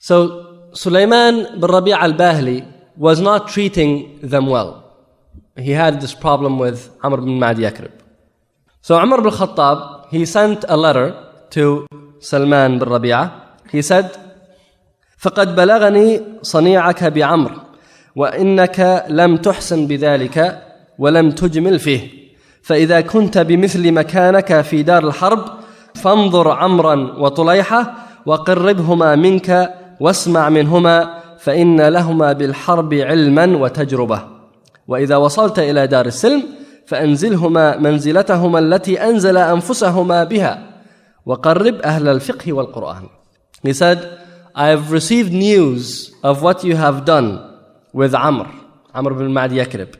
So Sulaiman bin Rabi' al-Bahili was not treating them well. He had this problem with Amr bin Ma'di Yakrib. So Umar bin Khattab, he sent a letter to Salman bin Rabi'ah. He said, فَقَدْ بَلَغَنِي صَنِيعَكَ بِعَمْرٍ وَإِنَّكَ لَمْ تُحْسِنْ بِذَلِكَ وَلَمْ تُجْمِلْ فِيهِ فإذا كنت بمثل مكانك في دار الحرب فانظر عمرا وطليحة وقربهما منك واسمع منهما فإن لهما بالحرب علما وتجربة وإذا وصلت إلى دار السلم فأنزلهما منزلتهما التي أنزل أنفسهما بها وقرب أهل الفقه والقرآن. He said, I have received news of what you have done with Amr bin Ma'di Yakrib,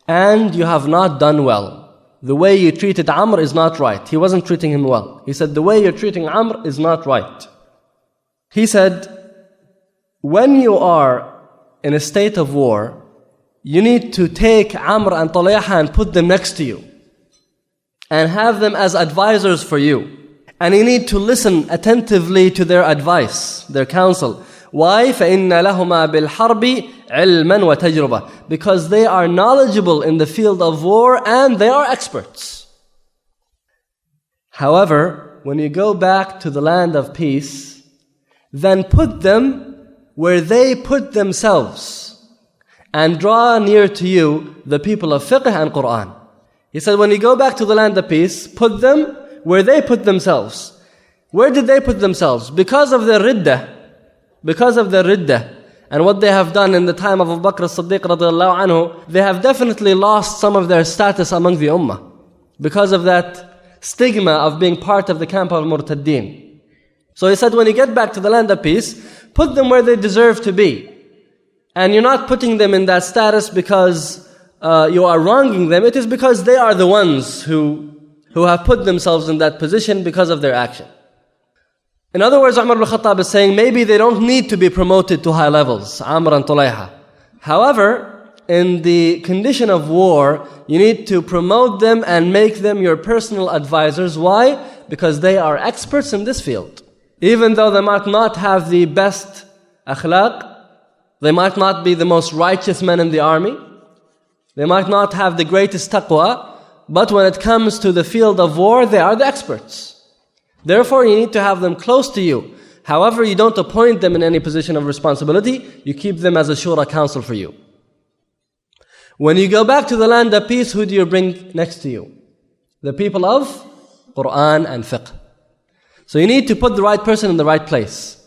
and you have not done well. The way you treated Amr is not right. He wasn't treating him well. He said, the way you're treating Amr is not right. He said, when you are in a state of war, you need to take Amr and Talayha and put them next to you and have them as advisors for you. And you need to listen attentively to their advice, their counsel. Why? فَإِنَّ لَهُمَا بِالْحَرْبِ عِلْمًا وَتَجْرُبَةً Because they are knowledgeable in the field of war and they are experts. However, when you go back to the land of peace, then put them where they put themselves and draw near to you the people of fiqh and Qur'an. He said, when you go back to the land of peace, put them where they put themselves. Where did they put themselves? Because of their riddah. Because of their riddah and what they have done in the time of Abu Bakr as-Siddiq radiyallahu anhu, they have definitely lost some of their status among the ummah because of that stigma of being part of the camp of Murtaddeen. So he said, when you get back to the land of peace, put them where they deserve to be. And you're not putting them in that status because you are wronging them. It is because they are the ones who have put themselves in that position because of their action. In other words, Umar bin Khattab is saying, maybe they don't need to be promoted to high levels, Amr and Talayha. However, in the condition of war, you need to promote them and make them your personal advisors. Why? Because they are experts in this field. Even though they might not have the best akhlaq, they might not be the most righteous men in the army, they might not have the greatest taqwa, but when it comes to the field of war, they are the experts. Therefore, you need to have them close to you. However, you don't appoint them in any position of responsibility. You keep them as a shura council for you. When you go back to the land of peace, who do you bring next to you? The people of Qur'an and fiqh. So you need to put the right person in the right place.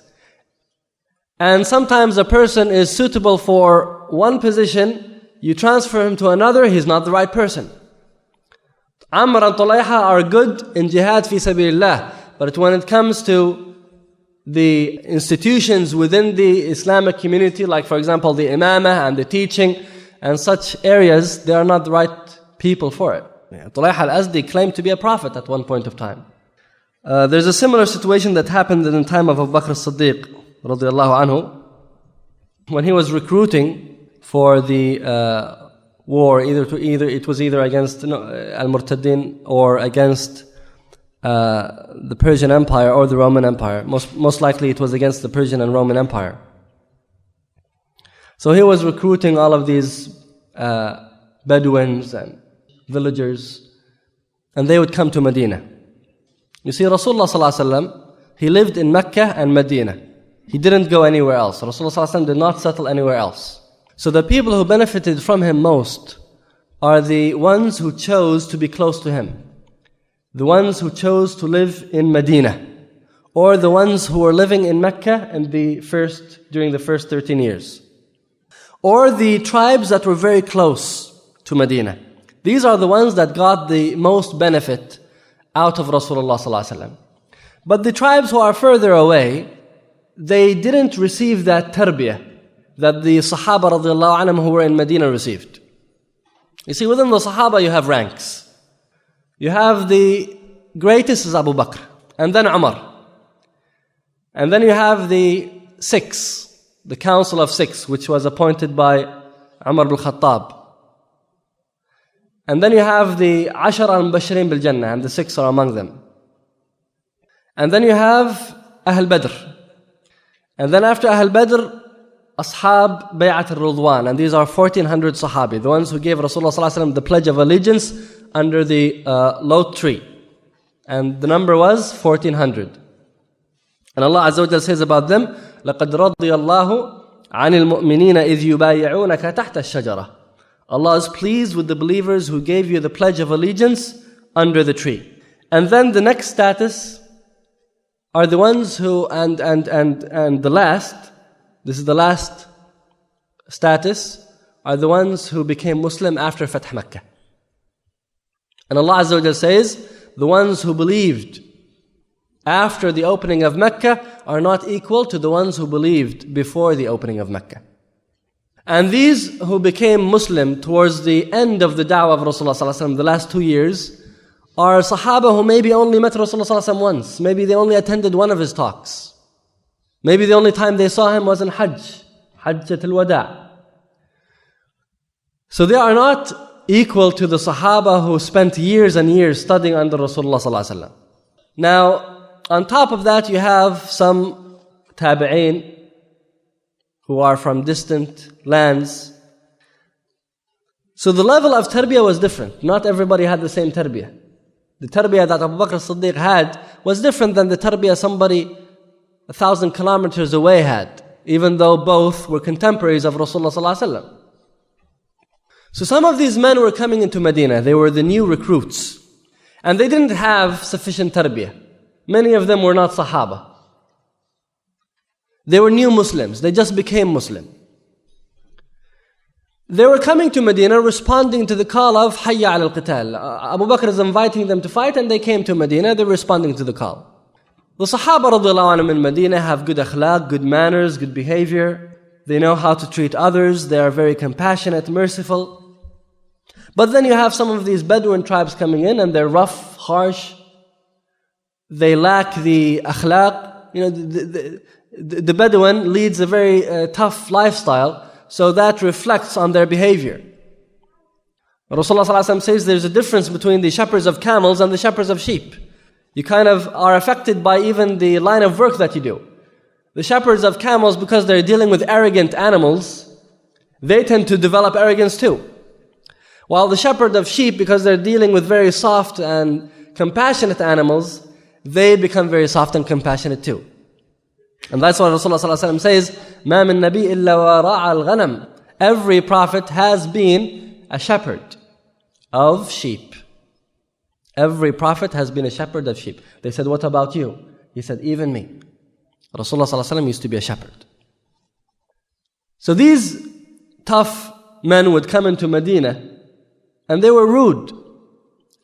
And sometimes a person is suitable for one position, you transfer him to another, he's not the right person. Amr and Talayha are good in jihad fi sabilillah. But when it comes to the institutions within the Islamic community, like for example the imamah and the teaching and such areas, they are not the right people for it. Talayha al-Azdi claimed to be a prophet at one point of time. There's a similar situation that happened in the time of Abu Bakr as-Siddiq radiyallahu anhu, when he was recruiting for the war, either it was against al-Murtaddin or against the Persian Empire or the Roman Empire. Most likely it was against the Persian and Roman Empire. So he was recruiting all of these Bedouins and villagers, and they would come to Medina. You see, Rasulullah sallallahu alaihi wasallam, he lived in Mecca and Medina. He didn't go anywhere else. Rasulullah sallallahu alaihi wasallam did not settle anywhere else. So the people who benefited from him most are the ones who chose to be close to him. The ones who chose to live in Medina, or the ones who were living in Mecca during the first 13 years. Or the tribes that were very close to Medina. These are the ones that got the most benefit out of Rasulullah sallallahu alaihi wasallam. But the tribes who are further away, they didn't receive that tarbiyah that the Sahaba radiallahu anhum who were in Medina received. You see, within the Sahaba you have ranks. You have the greatest is Abu Bakr, and then Umar. And then you have the six, the council of six, which was appointed by Umar bin Khattab. And then you have the Ashara al-Mubashirin bil Jannah, and the six are among them. And then you have Ahl Badr. And then after Ahl Badr, Ashab Bay'at al-Ridwan, and these are 1400 Sahabi, the ones who gave Rasulullah sallallahu alaihi wasallam the pledge of allegiance under the lote tree. And the number was 1400. And Allah Azza wa Jalla says about them, لَقَدْ رَضِيَ اللَّهُ عَنِ الْمُؤْمِنِينَ إِذْ يُبَايِعُونَكَ تَحْتَ الشَّجَرَةِ. Allah is pleased with the believers who gave you the pledge of allegiance under the tree. And then the next status are the ones who, and the last, this is the last status, are the ones who became Muslim after Fath Makkah. And Allah Azza wa Jalla says, the ones who believed after the opening of Mecca are not equal to the ones who believed before the opening of Mecca. And these who became Muslim towards the end of the da'wah of Rasulullah sallallahu alaihi wasallam, the last 2 years, are Sahaba who maybe only met Rasulullah sallallahu alaihi wasallam once. Maybe they only attended one of his talks. Maybe the only time they saw him was in Hajjat al-Wada'. So they are not equal to the Sahaba who spent years and years studying under Rasulullah sallallahu alaihi wasallam. Now, on top of that, you have some tabi'een who are from distant lands. So the level of tarbiyah was different. Not everybody had the same tarbiyah. The tarbiyah that Abu Bakr as-Siddiq had was different than the tarbiyah somebody 1,000 kilometers away had, even though both were contemporaries of Rasulullah sallallahu alaihi wasallam. So some of these men were coming into Medina. They were the new recruits. And they didn't have sufficient tarbiyah. Many of them were not Sahaba. They were new Muslims. They just became Muslim. They were coming to Medina responding to the call of Hayya al qital. Abu Bakr is inviting them to fight, and they came to Medina. They're responding to the call. The Sahaba radiallahu anhum in Medina have good akhlaq, good manners, good behavior. They know how to treat others. They are very compassionate, merciful. But then you have some of these Bedouin tribes coming in, and they're rough, harsh. They lack the akhlaq. You know, the Bedouin leads a very tough lifestyle, so that reflects on their behavior. Rasulullah ﷺ says there's a difference between the shepherds of camels and the shepherds of sheep. You kind of are affected by even the line of work that you do. The shepherds of camels, because they're dealing with arrogant animals, they tend to develop arrogance too. While the shepherd of sheep, because they're dealing with very soft and compassionate animals, they become very soft and compassionate too. And that's why Rasulullah ﷺ says, مَا مِن نَبِي إِلَّا وَرَاعَ الْغَنَمِ. Every prophet has been a shepherd of sheep. Every prophet has been a shepherd of sheep. They said, what about you? He said, even me. Rasulullah ﷺ used to be a shepherd. So these tough men would come into Medina, and they were rude.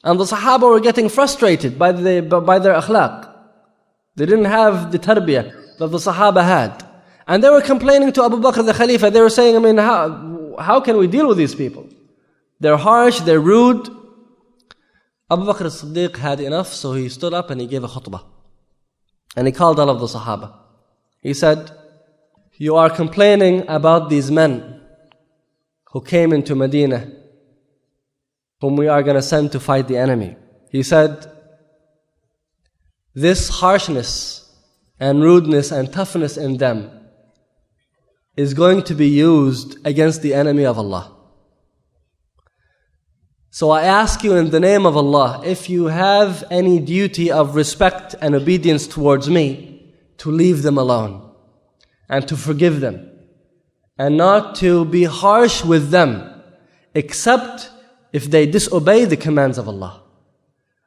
And the Sahaba were getting frustrated by their akhlaq. They didn't have the tarbiyah that the Sahaba had. And they were complaining to Abu Bakr the Khalifa. They were saying, how can we deal with these people? They're harsh, they're rude. Abu Bakr as-Siddiq had enough, so he stood up and he gave a khutbah. And he called all of the Sahaba. He said, you are complaining about these men who came into Medina, whom we are going to send to fight the enemy. He said, this harshness and rudeness and toughness in them is going to be used against the enemy of Allah. So I ask you in the name of Allah, if you have any duty of respect and obedience towards me, to leave them alone and to forgive them and not to be harsh with them, except if they disobey the commands of Allah.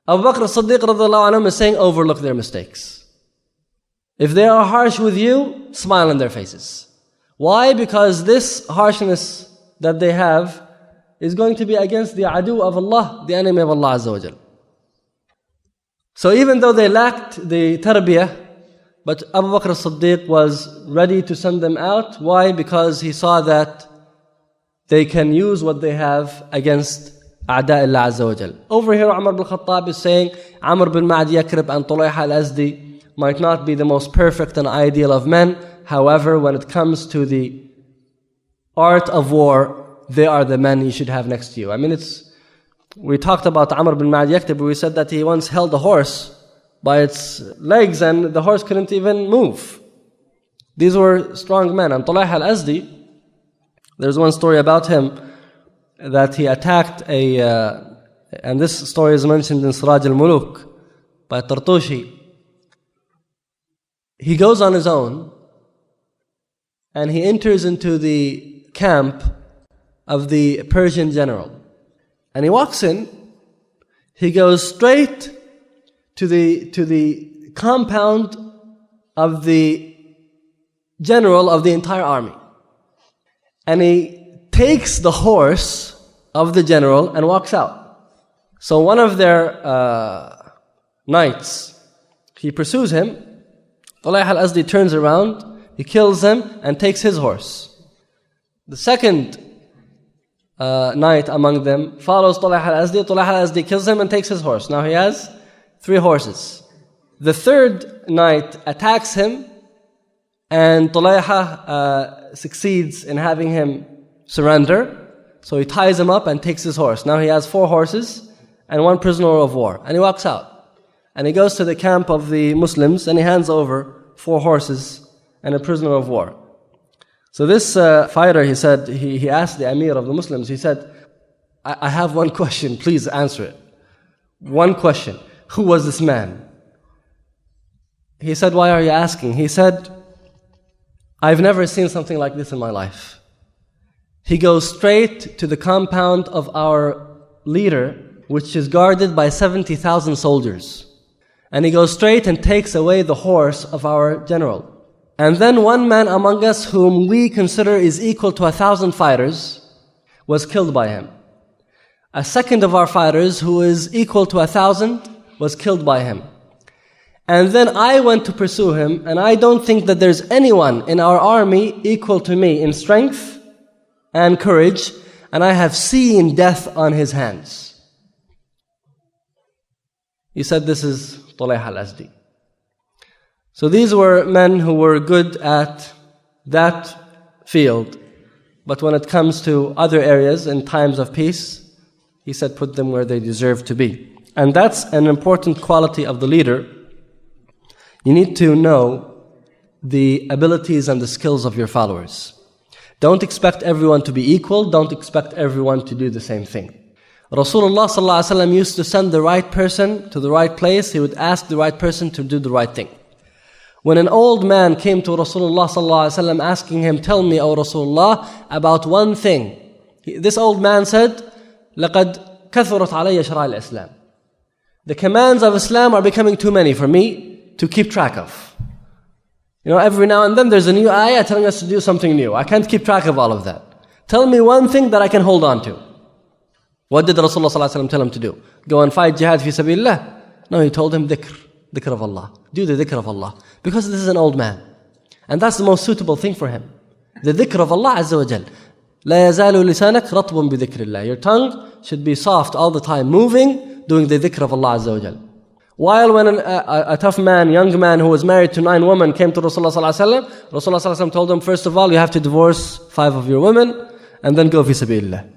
Abu Bakr as-Siddiq radhiallahu anhu is saying, overlook their mistakes. If they are harsh with you, smile in their faces. Why? Because this harshness that they have is going to be against the adu of Allah, the enemy of Allah Azza wa Jal. So even though they lacked the tarbiyah, but Abu Bakr as-Siddiq was ready to send them out. Why? Because he saw that they can use what they have against A'da Allah Azza wa Jal. Over here, Umar bin Khattab is saying, Amr bin Ma'ad Yakrib and Tulayha al-Azdi might not be the most perfect and ideal of men. However, when it comes to the art of war, they are the men you should have next to you. I mean, we talked about Amr bin Ma'ad Yakrib, we said that he once held a horse by its legs and the horse couldn't even move. These were strong men. And Talha al-Azdi, there's one story about him that he attacked and this story is mentioned in Siraj al-Muluk by Tartushi. He goes on his own and he enters into the camp of the Persian general. And he walks in, he goes straight to the compound of the general of the entire army. And he takes the horse of the general and walks out. So one of their knights, he pursues him. Talha al-Azdi turns around, he kills him and takes his horse. The second knight among them follows Talha al-Azdi. Talha al-Azdi kills him and takes his horse. Now he has 3 horses. The third knight attacks him, and Talha succeeds in having him surrender. So he ties him up and takes his horse. Now he has 4 horses and 1 prisoner of war. And he walks out. And he goes to the camp of the Muslims and he hands over 4 horses and a prisoner of war. So this fighter, he said, he asked the Amir of the Muslims, he said, I have one question, please answer it. One question. Who was this man? He said, why are you asking? He said, I've never seen something like this in my life. He goes straight to the compound of our leader, which is guarded by 70,000 soldiers. And he goes straight and takes away the horse of our general. And then one man among us whom we consider is equal to 1,000 fighters was killed by him. A second of our fighters who is equal to 1,000 was killed by him. And then I went to pursue him, and I don't think that there's anyone in our army equal to me in strength and courage, and I have seen death on his hands. He said this is Talha al-Azdi. So these were men who were good at that field, but when it comes to other areas in times of peace, he said put them where they deserve to be. And that's an important quality of the leader. You need to know the abilities and the skills of your followers. Don't expect everyone to be equal. Don't expect everyone to do the same thing. Rasulullah ﷺ used to send the right person to the right place. He would ask the right person to do the right thing. When an old man came to Rasulullah ﷺ asking him, tell me, O Rasulullah, about one thing. This old man said, لَقَدْ كَثُرَتْ عَلَيَّ شَرَائِعُ الْإِسْلَامِ. The commands of Islam are becoming too many for me to keep track of. Every now and then there's a new ayah telling us to do something new. I can't keep track of all of that. Tell me one thing that I can hold on to. What did Rasulullah ﷺ tell him to do? Go and fight jihad fi sabilillah? No, he told him dhikr of Allah. Do the dhikr of Allah. Because this is an old man. And that's the most suitable thing for him. The dhikr of Allah Azza wa Jal. لا يزال لسانك رطب بذكر الله. Your tongue should be soft all the time, moving, doing the dhikr of Allah Azza wa Jal. While when a tough man, young man who was married to 9 women came to Rasulullah ﷺ, Rasulullah ﷺ told him, first of all, you have to divorce 5 of your women and then go fi sabilillah.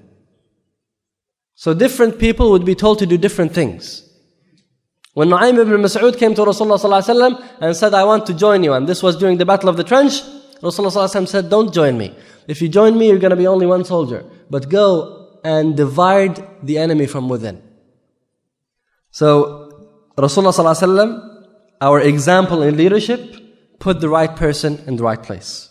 So different people would be told to do different things. When Nu'aym ibn Mas'ud came to Rasulullah ﷺ and said, I want to join you, and this was during the Battle of the Trench, Rasulullah ﷺ said, don't join me. If you join me, you're going to be only 1 soldier. But go and divide the enemy from within. So Rasulullah ﷺ, our example in leadership, put the right person in the right place.